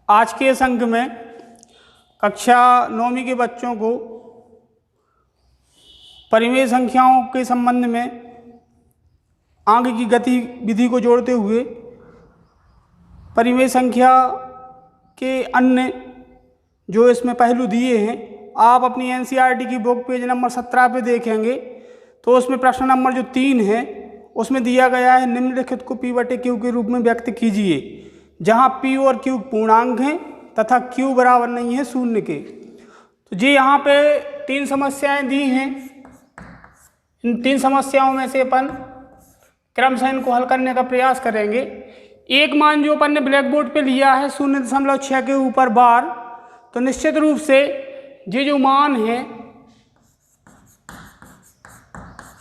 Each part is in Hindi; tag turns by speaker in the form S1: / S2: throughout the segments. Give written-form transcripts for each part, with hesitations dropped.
S1: आज के इस अंक में कक्षा 9वीं के बच्चों को परिमेय संख्याओं के संबंध में अंक की गतिविधि को जोड़ते हुए परिमेय संख्या के अन्य जो इसमें पहलू दिए हैं आप अपनी एनसीईआरटी की बुक पेज नंबर 17 पे देखेंगे तो उसमें प्रश्न नंबर जो 3 है उसमें दिया गया है निम्नलिखित को P/Q के रूप में व्यक्त कीजिए, जहां P और Q पूर्णांक हैं तथा Q बराबर नहीं है 0 के। तो जी यहाँ पे 3 समस्याएं दी हैं। इन 3 समस्याओं में से अपन क्रमशः इनको हल करने का प्रयास करेंगे। एक मान जो अपन ने ब्लैक बोर्ड पे लिया है 0.6 के ऊपर बार, तो निश्चित रूप से ये जो मान है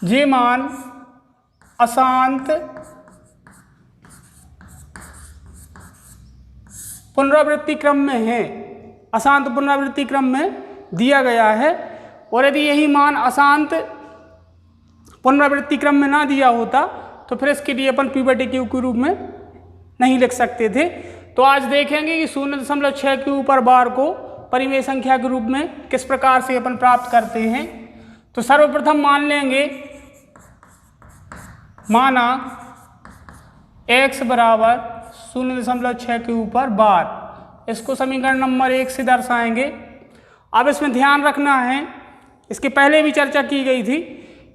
S1: ये मान अशांत पुनरावृत्ति क्रम में है, अशांत पुनरावृत्ति क्रम में दिया गया है। और यदि यही मान अशांत पुनरावृत्ति क्रम में ना दिया होता तो फिर इसके लिए अपन P/Q के रूप में नहीं लिख सकते थे। तो आज देखेंगे कि 0.6 के ऊपर बार को परिमेय संख्या के रूप में किस प्रकार से अपन प्राप्त करते हैं। तो सर्वप्रथम मान लेंगे माना x बराबर 0.6 के ऊपर बार, इसको समीकरण नंबर 1 से दर्शाएंगे। अब इसमें ध्यान रखना है, इसके पहले भी चर्चा की गई थी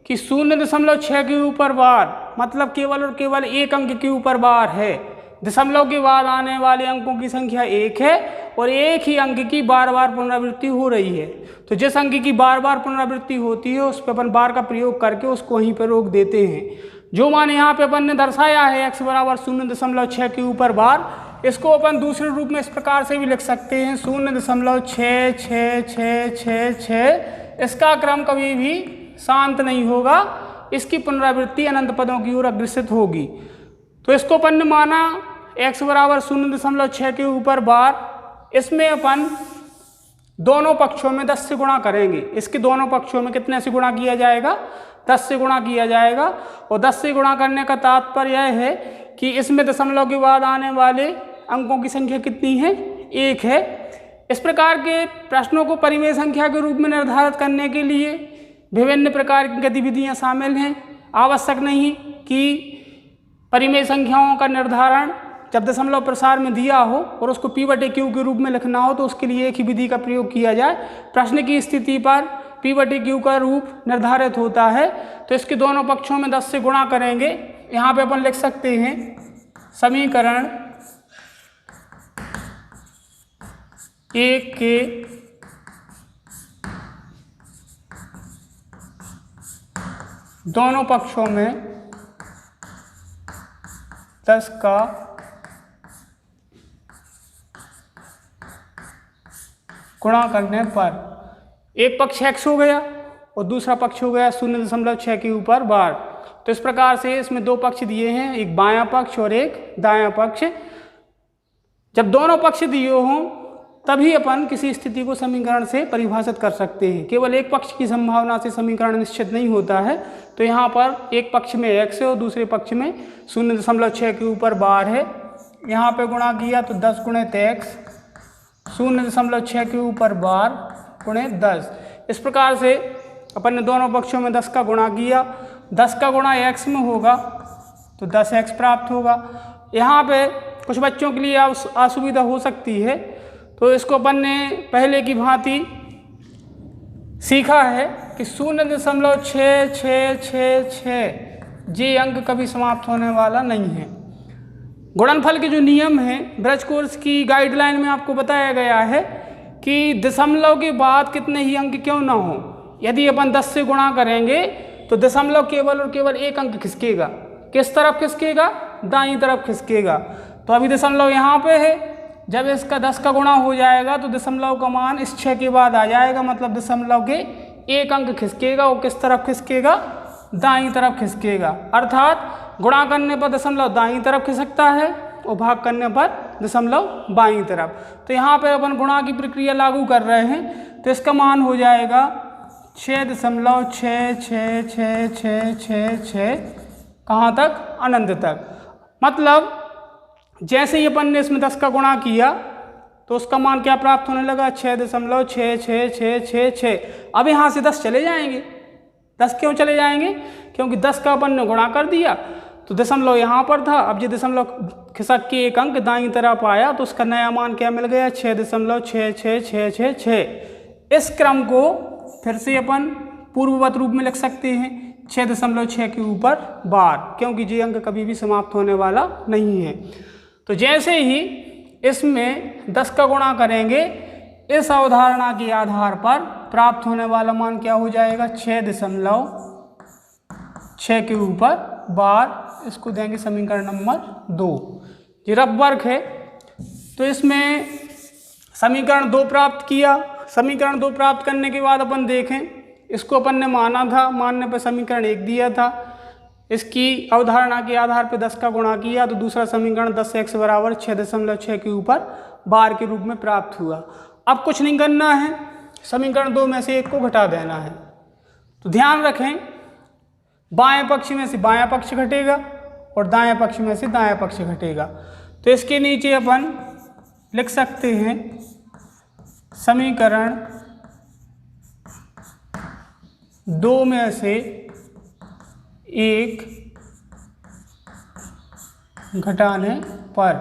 S1: कि 0.6 के ऊपर बार मतलब केवल और केवल एक अंक के ऊपर बार है। दशमलव के बाद आने वाले अंकों की संख्या 1 है और एक ही अंक की बार बार पुनरावृत्ति हो रही है। तो जिस अंक की बार बार पुनरावृत्ति होती है उस पर अपन बार का प्रयोग करके उसको वहीं पर रोक देते हैं। जो मान यहाँ पे अपन ने दर्शाया है x बराबर 0.6 के ऊपर बार, इसको अपन दूसरे रूप में इस प्रकार से भी लिख सकते हैं 0.666666। इसका क्रम कभी भी शांत नहीं होगा, इसकी पुनरावृत्ति अनंत पदों की ओर अग्रसित होगी। तो इसको अपन ने माना x बराबर 0.6 के ऊपर बार, इसमें अपन दोनों पक्षों में 10 से गुणा करेंगे। इसके दोनों पक्षों में कितने से गुणा किया जाएगा? 10 से गुणा किया जाएगा। और 10 से गुणा करने का तात्पर्य यह है कि इसमें दशमलव के बाद आने वाले अंकों की संख्या कितनी है? 1 है। इस प्रकार के प्रश्नों को परिमेय संख्या के रूप में निर्धारित करने के लिए विभिन्न प्रकार की गतिविधियां शामिल हैं। आवश्यक नहीं कि परिमेय संख्याओं का निर्धारण जब दशमलव प्रसार में दिया हो और उसको P/Q के रूप में लिखना हो तो उसके लिए एक ही विधि का प्रयोग किया जाए। प्रश्न की स्थिति पर P/Q का रूप निर्धारित होता है। तो इसके दोनों पक्षों में 10 से गुणा करेंगे। यहाँ पे अपन लिख सकते हैं समीकरण 1 के दोनों पक्षों में 10 का गुणा करने पर एक पक्ष x हो गया और दूसरा पक्ष हो गया 0.6 के ऊपर बार। तो इस प्रकार से इसमें 2 पक्ष दिए हैं, एक बायां पक्ष और एक दायां पक्ष। जब दोनों पक्ष दिए हों तभी अपन किसी स्थिति को समीकरण से परिभाषित कर सकते हैं। केवल एक पक्ष की संभावना से समीकरण निश्चित नहीं होता है। तो यहाँ पर एक पक्ष में x है और दूसरे पक्ष में 0.6 के ऊपर बार है। यहाँ पे गुणा किया तो 10 गुणित x 0.6 के ऊपर बार गुणित 10। इस प्रकार से अपन ने दोनों पक्षों में 10 का गुणा किया। 10 का गुणा x में होगा तो 10x प्राप्त होगा। यहाँ पे कुछ बच्चों के लिए असुविधा हो सकती है, तो इसको अपन ने पहले की भांति सीखा है कि 0.6666 ये अंक कभी समाप्त होने वाला नहीं है। गुणनफल के जो नियम हैं ब्रज कोर्स की गाइडलाइन में आपको बताया गया है कि दशमलव के बाद कितने ही अंक क्यों ना हो, यदि अपन 10 से गुणा करेंगे तो दशमलव केवल और केवल एक अंक खिसकेगा। किस तरफ खिसकेगा? दाईं तरफ खिसकेगा। तो अभी दशमलव यहाँ पे है, जब इसका 10 का गुणा हो जाएगा तो दशमलव का मान इस 6 के बाद आ जाएगा, मतलब दशमलव के एक अंक खिसकेगा। वो किस तरफ खिसकेगा? दाईं तरफ खिसकेगा। अर्थात गुणा करने पर दशमलव दाईं तरफ खिसकता है और भाग करने पर दशमलव बाईं तरफ। तो यहाँ पे अपन गुणा की प्रक्रिया लागू कर रहे हैं तो इसका मान हो जाएगा 6.666666 कहाँ तक? अनंत तक। मतलब जैसे ही अपन ने इसमें 10 का गुणा किया तो उसका मान क्या प्राप्त होने लगा 6.666666। अब यहाँ से 10 चले जाएंगे। 10 क्यों चले जाएंगे? क्योंकि 10 का अपन ने गुणा कर दिया तो दशमलव यहाँ पर था। अब ये दशमलव खिसक के एक अंक दाईं तरफ आया तो उसका नया मान क्या मिल गया 6.666666। इस क्रम को फिर से अपन पूर्ववत रूप में लिख सकते हैं 6.6 के ऊपर बार, क्योंकि ये अंक कभी भी समाप्त होने वाला नहीं है। तो जैसे ही इसमें 10 का गुणा करेंगे इस अवधारणा के आधार पर प्राप्त होने वाला मान क्या हो जाएगा 6.6 के ऊपर बार। इसको देंगे समीकरण नंबर 2। ये रफ वर्क है तो इसमें समीकरण 2 प्राप्त किया। समीकरण 2 प्राप्त करने के बाद अपन देखें, इसको अपन ने माना था, मानने पर समीकरण 1 दिया था। इसकी अवधारणा के आधार पर 10 का गुणा किया तो दूसरा समीकरण 10x बराबर 6.6 के ऊपर बार के रूप में प्राप्त हुआ। अब कुछ नहीं करना है, समीकरण 2 में से 1 को घटा देना है। तो ध्यान रखें, बाएं पक्ष में से बायां पक्ष घटेगा और दाएं पक्ष में से दायां पक्ष घटेगा। तो इसके नीचे अपन लिख सकते हैं समीकरण 2 में से 1 घटाने पर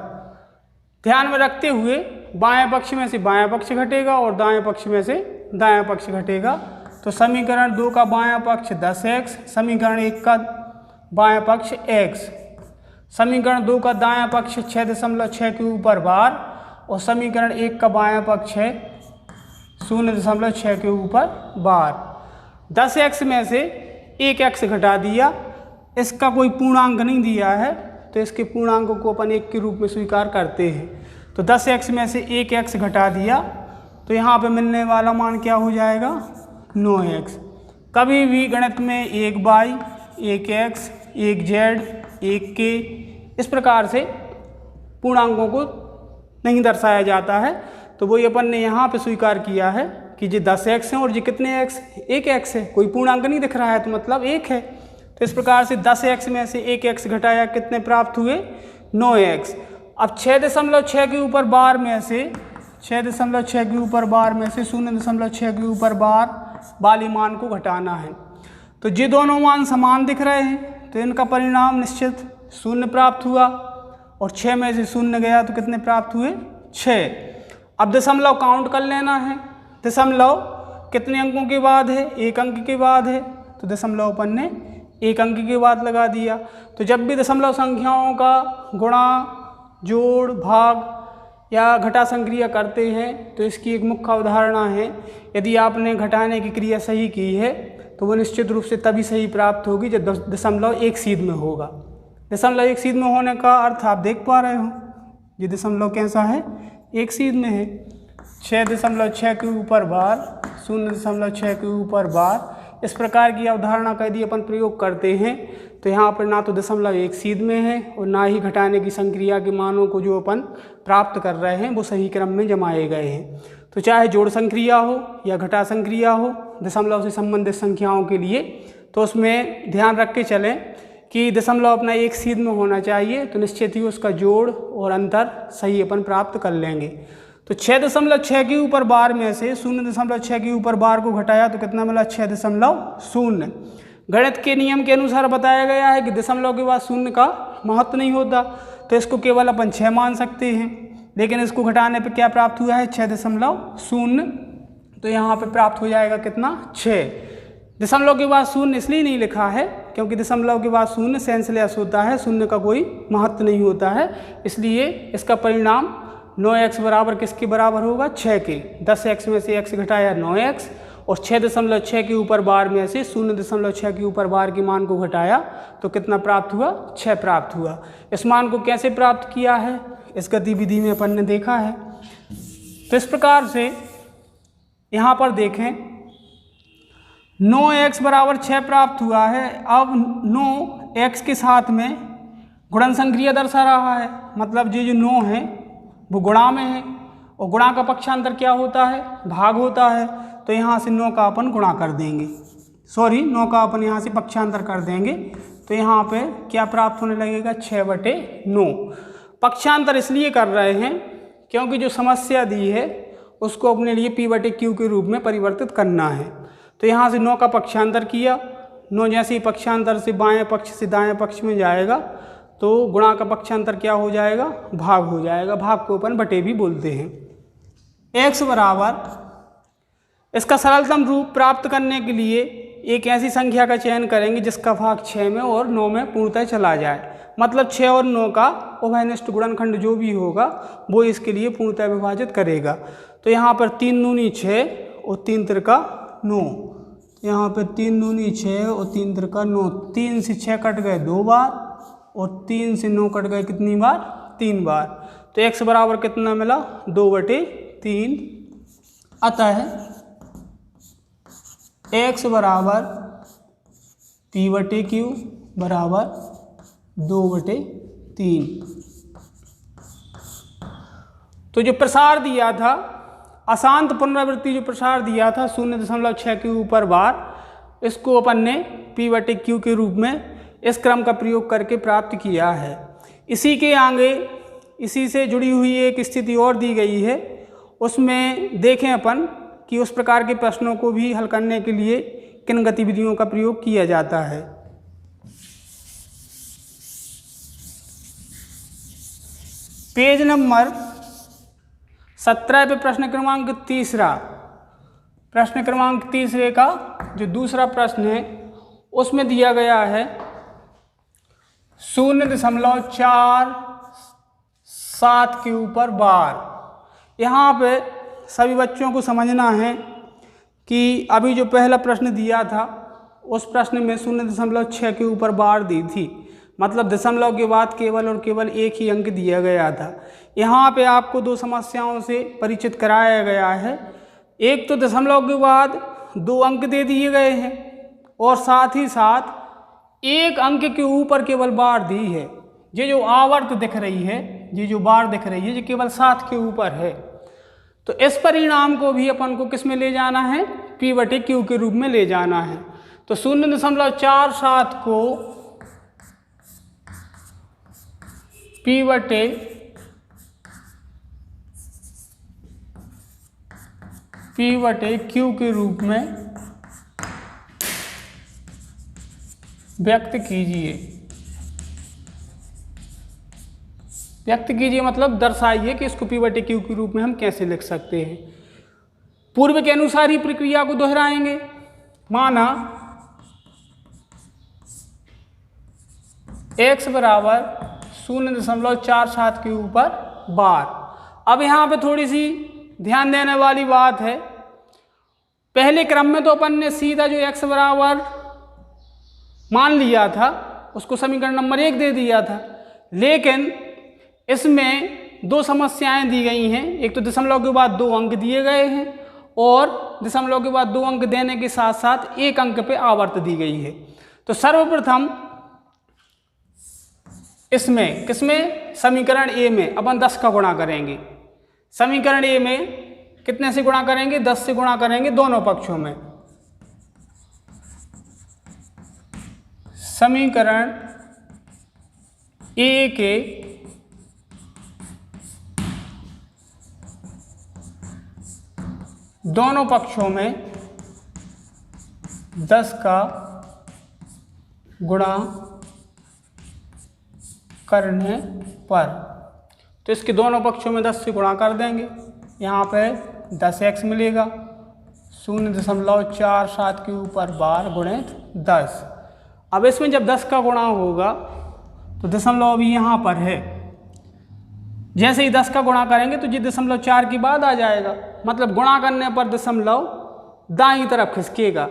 S1: ध्यान में रखते हुए बाएं पक्ष में से बायां पक्ष घटेगा और दाएं पक्ष में से दायां पक्ष घटेगा। तो समीकरण 2 का बायां पक्ष 10x, समीकरण 1 का बायां पक्ष x, समीकरण 2 का दायां पक्ष 6.6 के ऊपर बार और समीकरण 1 का बायां पक्ष है 0.6 के ऊपर बार। 10x में से 1x घटा दिया, इसका कोई पूर्णांक नहीं दिया है तो इसके पूर्णांकों को अपन 1 के रूप में स्वीकार करते हैं। तो 10x में से 1x घटा दिया तो यहाँ पे मिलने वाला मान क्या हो जाएगा 9x। कभी भी गणित में 1y, 1x, 1z, 1k इस प्रकार से पूर्णांकों को नहीं दर्शाया जाता है। तो वही अपन ने यहाँ पे स्वीकार किया है कि ये 10x है और ये कितने x, 1x है, कोई पूर्णांक नहीं दिख रहा है तो मतलब 1 है। तो इस प्रकार से 10x में से 1x घटाया कितने प्राप्त हुए 9x। अब 6.6 के ऊपर बार में से 6.6 के ऊपर बार में से 0.6 के ऊपर बार वाले मान को घटाना है। तो ये दोनों मान समान दिख रहे हैं तो इनका परिणाम निश्चित 0 प्राप्त हुआ और 6 में से 0 गया तो कितने प्राप्त हुए 6। अब दशमलव काउंट कर लेना है। दशमलव कितने अंकों के बाद है 1 अंक के बाद है तो दशमलव अपन ने 1 अंक के बाद लगा दिया। तो जब भी दशमलव संख्याओं का गुणा, जोड़, भाग या घटा संक्रिया करते हैं तो इसकी एक मुख्य अवधारणा है, यदि आपने घटाने की क्रिया सही की है तो वो निश्चित रूप से तभी सही प्राप्त होगी जब दशमलव 1 सीध में होगा। दशमलव 1 सीध में होने का अर्थ आप देख पा रहे हो, ये दशमलव कैसा है 1 सीध में है। 6.6 के ऊपर बार, 0.6 के ऊपर बार, इस प्रकार की अवधारणा का यदि अपन प्रयोग करते हैं तो यहाँ पर ना तो दशमलव 1 सीध में है और ना ही घटाने की संक्रिया के मानों को जो अपन प्राप्त कर रहे हैं वो सही क्रम में जमाए गए हैं। तो चाहे जोड़ संक्रिया हो या घटा संक्रिया हो दशमलव से संबंधित संख्याओं के लिए, तो उसमें ध्यान रख के चलें कि दशमलव अपना 1 सीध में होना चाहिए तो निश्चित ही उसका जोड़ और अंतर सही अपन प्राप्त कर लेंगे। तो 6.6 के ऊपर बार में से 0.6 के ऊपर बार को घटाया तो कितना मिला 6.0। गणित के नियम के अनुसार बताया गया है कि दशमलव के बाद 0 का महत्व नहीं होता तो इसको केवल अपन 6 मान सकते हैं, लेकिन इसको घटाने पे क्या प्राप्त हुआ है 6.0। तो यहाँ पे प्राप्त हो जाएगा कितना 6। दशमलव के बाद 0 इसलिए नहीं लिखा है क्योंकि दशमलव के बाद 0 सेंसलेस होता है, 0 का कोई महत्व नहीं होता है, इसलिए इसका परिणाम 9x बराबर किसके बराबर होगा 6 के। 10x में से x घटाया 9x और 6.6 के ऊपर बार में से 0.6 के ऊपर बार के मान को घटाया तो कितना प्राप्त हुआ 6 प्राप्त हुआ। इस मान को कैसे प्राप्त किया है इस गतिविधि में अपन ने देखा है। तो इस प्रकार से यहाँ पर देखें 9x बराबर 6 प्राप्त हुआ है। अब 9x के साथ में गुणन संक्रिया दर्शा रहा है, मतलब ये जो 9 है वो गुणा में है और गुणा का पक्षांतर क्या होता है भाग होता है। तो यहाँ से 9 का अपन गुणा कर देंगे, 9 का अपन यहाँ से पक्षांतर कर देंगे तो यहाँ पे क्या प्राप्त होने लगेगा 6/9। पक्षांतर इसलिए कर रहे हैं क्योंकि जो समस्या दी है उसको अपने लिए P/Q के रूप में परिवर्तित करना है। तो यहाँ से 9 का पक्षांतर किया, 9 जैसे ही पक्षांतर से बाएं पक्ष से दाएं पक्ष में जाएगा तो गुणा का पक्षांतर क्या हो जाएगा, भाग हो जाएगा। भाग को अपन बटे भी बोलते हैं। x बराबर, इसका सरलतम रूप प्राप्त करने के लिए एक ऐसी संख्या का चयन करेंगे जिसका भाग 6 में और 9 में पूर्णतः चला जाए। मतलब 6 और 9 का उभयनिष्ठ गुणनखंड जो भी होगा वो इसके लिए पूर्णतः विभाजित करेगा। तो यहाँ पर 3 दूनी 6 और 3 तिरका 9, यहाँ पर 3 दूनी 6 और 3 तिरका 9, 3 से 6 कट गए 2 बार और 3 से 9 कट गए कितनी बार, 3 बार। तो x बराबर कितना मिला, 2/3। अतः x बराबर P/Q बराबर 2/3। तो जो प्रसार दिया था, अशांत पुनरावृत्ति जो प्रसार दिया था 0.6 के ऊपर बार, इसको अपन ने P/Q के रूप में इस क्रम का प्रयोग करके प्राप्त किया है। इसी के आगे इसी से जुड़ी हुई एक स्थिति और दी गई है, उसमें देखें अपन कि उस प्रकार के प्रश्नों को भी हल करने के लिए किन गतिविधियों का प्रयोग किया जाता है। पेज नंबर 17 पे प्रश्न क्रमांक 3, प्रश्न क्रमांक 3 का जो दूसरा प्रश्न है उसमें दिया गया है 0.47 के ऊपर बार। यहाँ पे सभी बच्चों को समझना है कि अभी जो पहला प्रश्न दिया था उस प्रश्न में 0.6 के ऊपर बार दी थी, मतलब दशमलव के बाद केवल और केवल एक ही अंक दिया गया था। यहाँ पे आपको 2 समस्याओं से परिचित कराया गया है। एक तो दशमलव के बाद 2 अंक दे दिए गए हैं और साथ ही साथ एक अंक के ऊपर केवल बार दी है। ये जो आवर्त दिख रही है, ये जो बार दिख रही है, ये केवल 7 के ऊपर है। तो इस परिणाम को भी अपन को किस में ले जाना है, P/Q के रूप में ले जाना है। तो 0.47 को P/Q के रूप में व्यक्त कीजिए। व्यक्त कीजिए मतलब दर्शाइए कि इसको P/Q के रूप में हम कैसे लिख सकते हैं। पूर्व के अनुसार ही प्रक्रिया को दोहराएंगे। माना x बराबर 0.47 के ऊपर बार। अब यहाँ पे थोड़ी सी ध्यान देने वाली बात है, पहले क्रम में तो अपन ने सीधा जो x बराबर मान लिया था उसको समीकरण नंबर 1 दे दिया था, लेकिन इसमें 2 समस्याएं दी गई हैं। एक तो दशमलव के बाद 2 अंक दिए गए हैं और दशमलव के बाद 2 अंक देने के साथ साथ एक अंक पे आवर्त दी गई है। तो सर्वप्रथम इसमें किसमें, समीकरण ए में अपन 10 का गुणा करेंगे। समीकरण ए में कितने से गुणा करेंगे, 10 से गुणा करेंगे दोनों पक्षों में। समीकरण ए के दोनों पक्षों में 10 का गुणा करने पर, तो इसके दोनों पक्षों में 10 से गुणा कर देंगे। यहाँ पे 10x मिलेगा, 0.47 के ऊपर बार गुणित 10। अब इसमें जब 10 का गुणा होगा तो दशमलव भी यहाँ पर है, जैसे ही 10 का गुणा करेंगे तो ये 0.4 के बाद आ जाएगा, मतलब गुणा करने पर दशमलव दाईं तरफ खिसकेगा।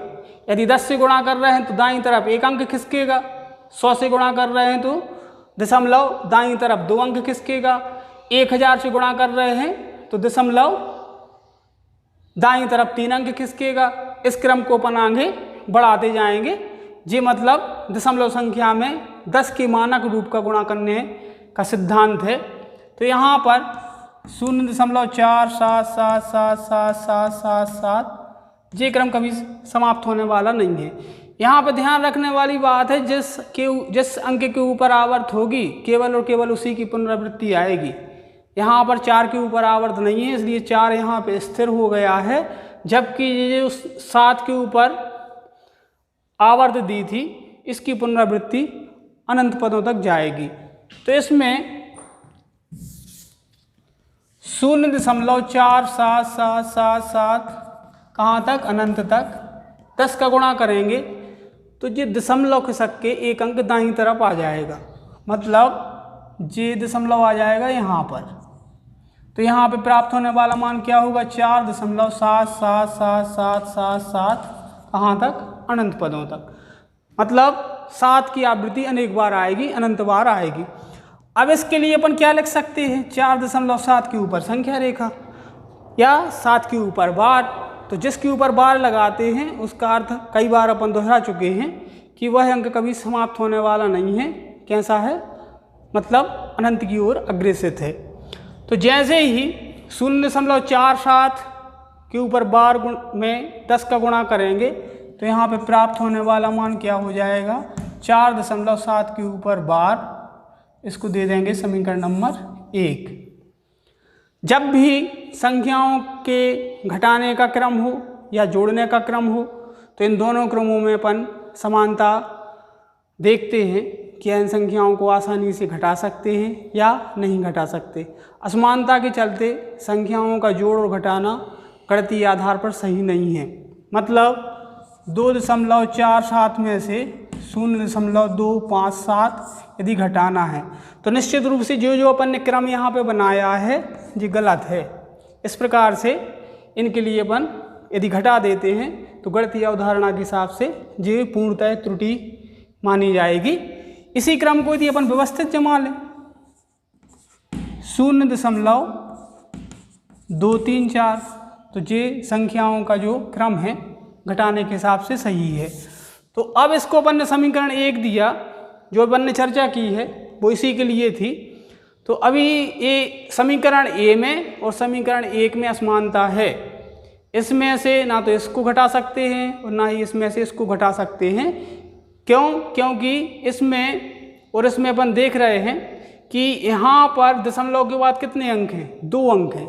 S1: यदि 10 से गुणा कर रहे हैं तो दाईं तरफ एक अंक खिसकेगा, 100 से गुणा कर रहे हैं तो दशमलव दाईं तरफ 2 अंक खिसकेगा, 1000 से गुणा कर रहे हैं तो दशमलव दाईं तरफ 3 अंक खिसकेगा। इस क्रम को अपन आगे बढ़ाते जाएंगे। ये मतलब दशमलव संख्या में 10 के मानक रूप का गुणा करने का सिद्धांत है। तो यहाँ पर 0.47777777 ये क्रम कभी समाप्त होने वाला नहीं है। यहाँ पर ध्यान रखने वाली बात है, जिस अंक के ऊपर आवर्त होगी केवल और केवल उसी की पुनरावृत्ति आएगी। यहाँ पर 4 के ऊपर आवर्त नहीं है, इसलिए 4 यहाँ पे स्थिर हो गया है, जबकि ये जो 7 के ऊपर आवर्त दी थी इसकी पुनरावृत्ति अनंत पदों तक जाएगी। तो इसमें 0.477777 कहाँ तक? अनंत तक। 10 का गुणा करेंगे तो ये दशमलव खिसक के एक अंक दाईं तरफ आ जाएगा, मतलब ये दशमलव आ जाएगा यहाँ पर। तो यहाँ पे प्राप्त होने वाला मान क्या होगा? 4.77777 कहाँ तक? अनंत पदों तक। मतलब 7 की आवृत्ति अनेक बार आएगी, अनंत बार आएगी। अब इसके लिए अपन क्या लिख सकते हैं? 4.7 के ऊपर संख्या रेखा या 7 के ऊपर बार। तो जिसके ऊपर बार लगाते हैं उसका अर्थ कई बार अपन दोहरा चुके हैं कि वह अंक कभी समाप्त होने वाला नहीं है। कैसा है? मतलब अनंत की ओर अग्रसित है। तो जैसे ही 0.47 के ऊपर बार में 10 का गुणा करेंगे तो यहाँ पे प्राप्त होने वाला मान क्या हो जाएगा? 4.7 के ऊपर बार। इसको दे देंगे समीकरण नंबर 1। जब भी संख्याओं के घटाने का क्रम हो या जोड़ने का क्रम हो तो इन दोनों क्रमों में अपन समानता देखते हैं कि इन संख्याओं को आसानी से घटा सकते हैं या नहीं घटा सकते। असमानता के चलते संख्याओं का जोड़ और घटाना गणितीय आधार पर सही नहीं है। मतलब 2.47 में से 0.257 यदि घटाना है तो निश्चित रूप से जो अपन ने क्रम यहाँ पे बनाया है ये गलत है। इस प्रकार से इनके लिए अपन यदि घटा देते हैं तो गणितीय अवधारणा के हिसाब से ये पूर्णतः त्रुटि मानी जाएगी। इसी क्रम को यदि अपन व्यवस्थित जमा लें 0.234 तो ये संख्याओं का जो क्रम है घटाने के हिसाब से सही है। तो अब इसको अपन ने समीकरण 1 दिया, जो अपन ने चर्चा की है वो इसी के लिए थी। तो अभी ये समीकरण ए में और समीकरण 1 में असमानता है। इसमें से ना तो इसको घटा सकते हैं और ना ही इसमें से इसको घटा सकते हैं। क्यों? क्योंकि इसमें और इसमें अपन देख रहे हैं कि यहाँ पर दशमलव के बाद कितने अंक हैं? 2 अंक हैं,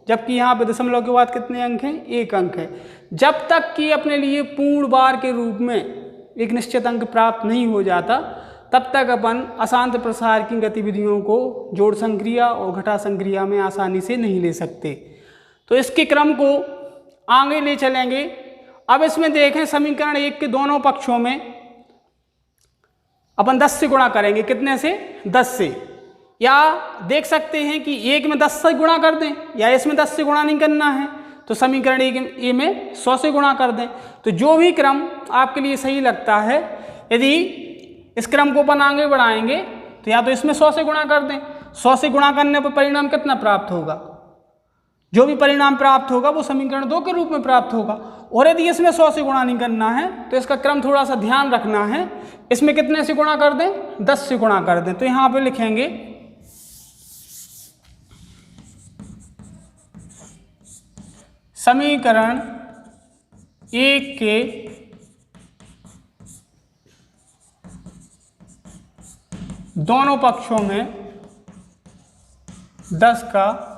S1: जबकि यहाँ पे दशमलव के बाद कितने अंक हैं? 1 अंक है। जब तक कि अपने लिए पूर्ण बार के रूप में एक निश्चित अंक प्राप्त नहीं हो जाता तब तक अपन अशांत प्रसार की गतिविधियों को जोड़ संक्रिया और घटा संक्रिया में आसानी से नहीं ले सकते। तो इसके क्रम को आगे ले चलेंगे। अब इसमें देखें समीकरण 1 के दोनों पक्षों में अपन 10 से गुणा करेंगे। कितने से? 10 से। या देख सकते हैं कि 1 में 10 से गुणा कर दें या इसमें 10 से गुणा नहीं करना है तो समीकरण 1 में 100 से गुणा कर दें। तो जो भी क्रम आपके लिए सही लगता है, यदि इस क्रम को अपन आगे बढ़ाएंगे तो या तो इसमें 100 से गुणा कर दें। 100 से गुणा करने पर परिणाम कितना प्राप्त होगा? जो भी परिणाम प्राप्त होगा वो समीकरण 2 के रूप में प्राप्त होगा। और यदि इसमें 100 से गुणा नहीं करना है तो इसका क्रम थोड़ा सा ध्यान रखना है। इसमें कितने से गुणा कर दें? 10 से गुणा कर दें। तो यहाँ पे लिखेंगे समीकरण 1 के दोनों पक्षों में 10 का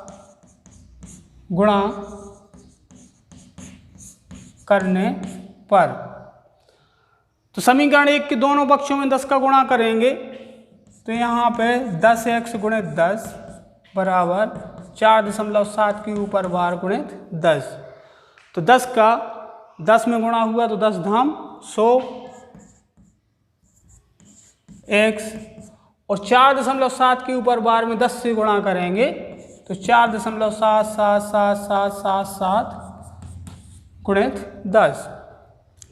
S1: गुणा करने पर। तो समीकरण 1 के दोनों पक्षों में 10 का गुणा करेंगे तो यहाँ पे 10x गुणित 10 बराबर 4.7 के ऊपर बार गुणित 10। तो 10 का 10 में गुणा हुआ तो 10 धाम 100 x और 4.7 के ऊपर बार में 10 से गुणा करेंगे तो 4.77777 गुणित 10,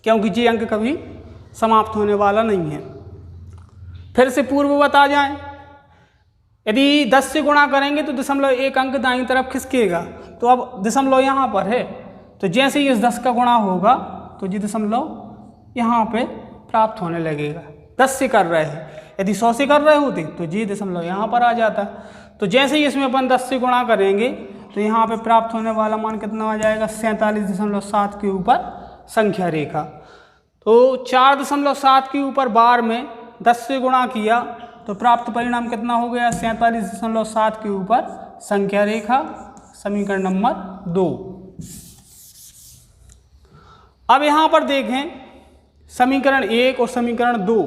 S1: क्योंकि ये अंक कभी समाप्त होने वाला नहीं है। फिर से पूर्ववत आ जाएं। यदि 10 से गुणा करेंगे तो दशमलव 1 अंक दाईं तरफ खिसकेगा। तो अब दशमलव यहाँ पर है तो जैसे ही इस 10 का गुणा होगा तो ये दशमलव यहाँ पे प्राप्त होने लगेगा। 10 से कर रहे हैं, यदि 100 से कर रहे होते तो ये दशमलव यहाँ पर आ जाता। तो जैसे ही इसमें अपन 10 से गुणा करेंगे तो यहाँ पे प्राप्त होने वाला मान कितना आ जाएगा? 47.7 के ऊपर संख्या रेखा। तो 4.7 के ऊपर बार में 10 से गुणा किया तो प्राप्त परिणाम कितना हो गया? 47.7 के ऊपर संख्या रेखा, समीकरण नंबर 2। अब यहाँ पर देखें समीकरण 1 और समीकरण 2,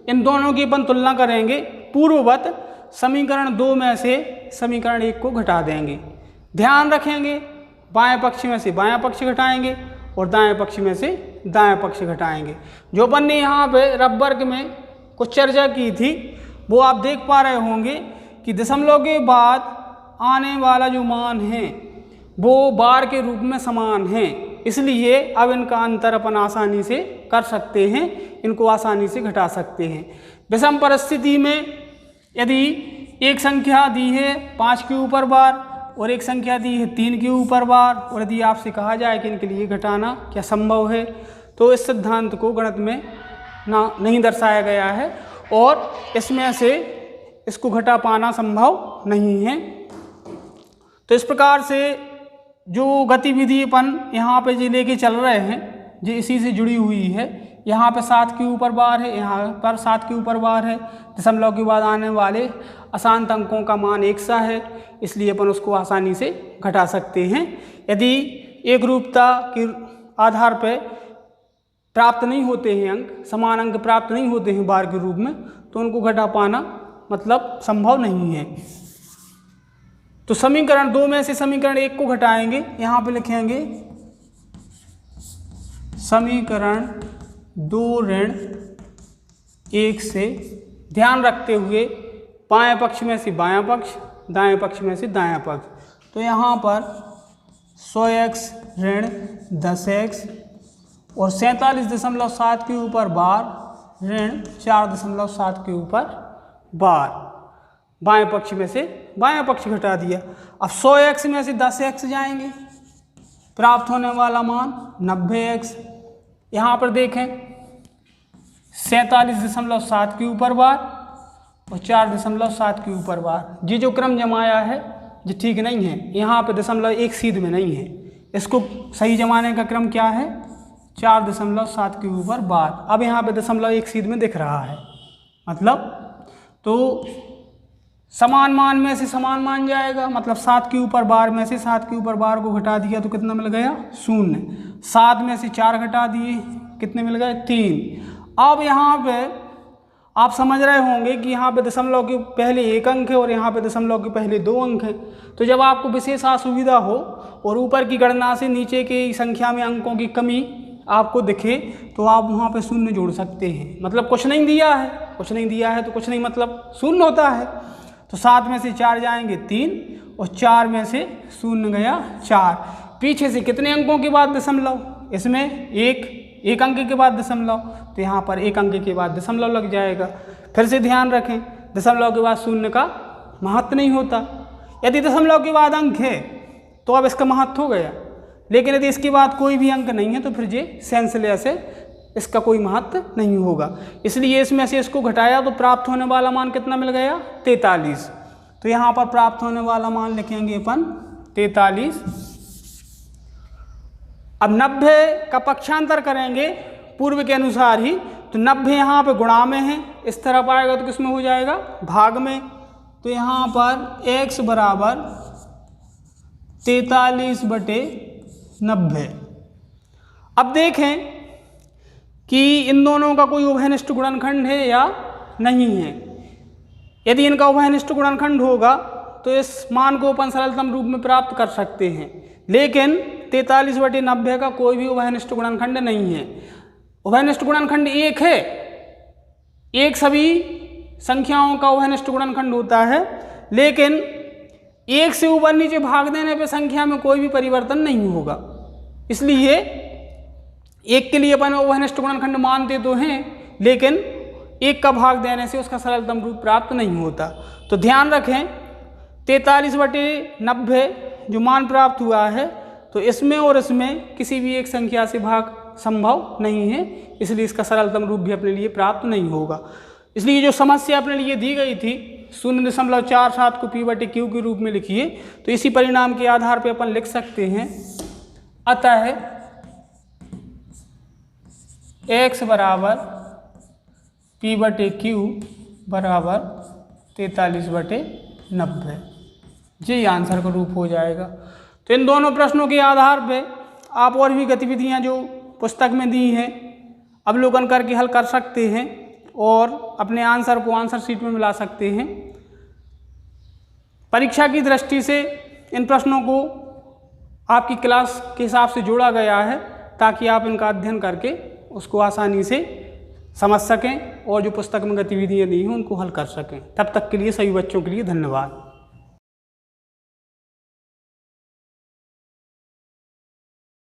S1: इन दोनों की अपन तुलना करेंगे। पूर्ववत समीकरण 2 में से समीकरण 1 को घटा देंगे। ध्यान रखेंगे बाएं पक्ष में से बायां पक्ष घटाएंगे और दाएं पक्ष में से दाएं पक्ष घटाएंगे। जो अपन ने यहाँ पे रब वर्ग में कुछ चर्चा की थी वो आप देख पा रहे होंगे कि दशमलव के बाद आने वाला जो मान है वो बार के रूप में समान है, इसलिए अब इनका अंतर अपन आसानी से कर सकते हैं, इनको आसानी से घटा सकते हैं। विषम परिस्थिति में यदि एक संख्या दी है 5 के ऊपर बार और एक संख्या दी है 3 के ऊपर बार, और यदि आपसे कहा जाए कि इनके लिए घटाना क्या संभव है, तो इस सिद्धांत को गणित में नहीं दर्शाया गया है और इसमें से इसको घटा पाना संभव नहीं है। तो इस प्रकार से जो गतिविधि अपन यहाँ पे जो लेके चल रहे हैं जो इसी से जुड़ी हुई है। यहाँ पे 7 के ऊपर बार है, यहाँ पर 7 के ऊपर बार है। दशमलव के बाद आने वाले अशांत अंकों का मान एक सा है, इसलिए अपन उसको आसानी से घटा सकते हैं। यदि एक रूपता के आधार पर प्राप्त नहीं होते हैं अंक, समान अंक प्राप्त नहीं होते हैं बार के रूप में, तो उनको घटा पाना मतलब संभव नहीं है। तो समीकरण 2 में से समीकरण 1 को घटाएंगे। यहाँ पे लिखेंगे समीकरण 2 ऋण 1 से, ध्यान रखते हुए बाएं पक्ष में से बायां पक्ष, दाएं पक्ष में से दायां पक्ष। तो यहाँ पर 100x ऋण 10x और 47.7 के ऊपर बार ऋण 4.7 के ऊपर बार, बाएं पक्ष में से बायां पक्ष घटा दिया। अब 100x में से 10x जाएंगे, प्राप्त होने वाला मान 90x। यहाँ पर देखें 47.7 के ऊपर बार और 4.7 के ऊपर बार। ये जो क्रम जमाया है ये ठीक नहीं है, यहाँ पे दशमलव एक सीध में नहीं है। इसको सही जमाने का क्रम क्या है, 4.7 के ऊपर बार। अब यहाँ पे दशमलव एक सीध में दिख रहा है, मतलब तो समान मान में से समान मान जाएगा, मतलब 7 के ऊपर बार में से 7 के ऊपर बार को घटा दिया तो कितना मिल गया 0। 7 में से 4 घटा दिए, कितने मिल गए 3। अब यहाँ पे आप समझ रहे होंगे कि यहाँ पे दशमलव के पहले 1 अंक है और यहाँ पे दशमलव के पहले 2 अंक हैं। तो जब आपको विशेष असुविधा हो और ऊपर की गणना से नीचे की संख्या में अंकों की कमी आपको दिखे तो आप वहाँ पे 0 जोड़ सकते हैं। मतलब कुछ नहीं दिया है, कुछ नहीं दिया है तो कुछ नहीं मतलब 0 होता है। तो 7 में से 4 जाएंगे 3 और 4 में से 0 गया 4। पीछे से कितने अंकों के बाद दशमलव, इसमें एक अंक के बाद दशमलव, तो यहाँ पर 1 अंक के बाद दशमलव लग जाएगा। फिर से ध्यान रखें दशमलव के बाद 0 का महत्व नहीं होता। यदि दशमलव के बाद अंक है तो अब इसका महत्व हो गया, लेकिन यदि इसके बाद कोई भी अंक नहीं है तो फिर ये सेंसलेस है, इसका कोई महत्व नहीं होगा। इसलिए इसमें से इसको घटाया तो प्राप्त होने वाला मान कितना मिल गया 43। तो यहाँ पर प्राप्त होने वाला मान लिखेंगे अपन 43। अब 90 का पक्षांतर करेंगे पूर्व के अनुसार ही, तो 90 यहाँ पे गुणा में है, इस तरफ आएगा तो किसमें हो जाएगा भाग में। तो यहाँ पर x बराबर 43/90। अब देखें कि इन दोनों का कोई उभयनिष्ठ गुणनखंड है या नहीं है। यदि इनका उभयनिष्ठ गुणनखंड होगा तो इस मान को अपन सरलतम रूप में प्राप्त कर सकते हैं, लेकिन 43/90 का कोई भी उभयनिष्ठ गुणनखंड नहीं है। उभयनिष्ठ गुणनखंड 1 है, 1 सभी संख्याओं का उभयनिष्ठ गुणनखंड होता है, लेकिन 1 से ऊपर नीचे भाग देने पे संख्या में कोई भी परिवर्तन नहीं होगा। इसलिए 1 के लिए अपन उभयनिष्ठ गुणनखंड मानते तो हैं, लेकिन 1 का भाग देने से उसका सरलतम रूप प्राप्त नहीं होता। तो ध्यान रखें 43/90 जो मान प्राप्त हुआ है, तो इसमें और इसमें किसी भी एक संख्या से भाग संभव नहीं है, इसलिए इसका सरलतम रूप भी अपने लिए प्राप्त नहीं होगा। इसलिए जो समस्या अपने लिए दी गई थी 0.47 को P/Q के रूप में लिखिए, तो इसी परिणाम के आधार पर अपन लिख सकते हैं। अतः x बराबर P/Q बराबर 43/90। यही आंसर का रूप हो जाएगा। तो इन दोनों प्रश्नों के आधार पे आप और भी गतिविधियां जो पुस्तक में दी हैं अवलोकन करके हल कर सकते हैं और अपने आंसर को आंसर शीट में मिला सकते हैं। परीक्षा की दृष्टि से इन प्रश्नों को आपकी क्लास के हिसाब से जोड़ा गया है ताकि आप इनका अध्ययन करके उसको आसानी से समझ सकें और जो पुस्तक में गतिविधियाँ दी हैं उनको हल कर सकें। तब तक के लिए सभी बच्चों के लिए धन्यवाद।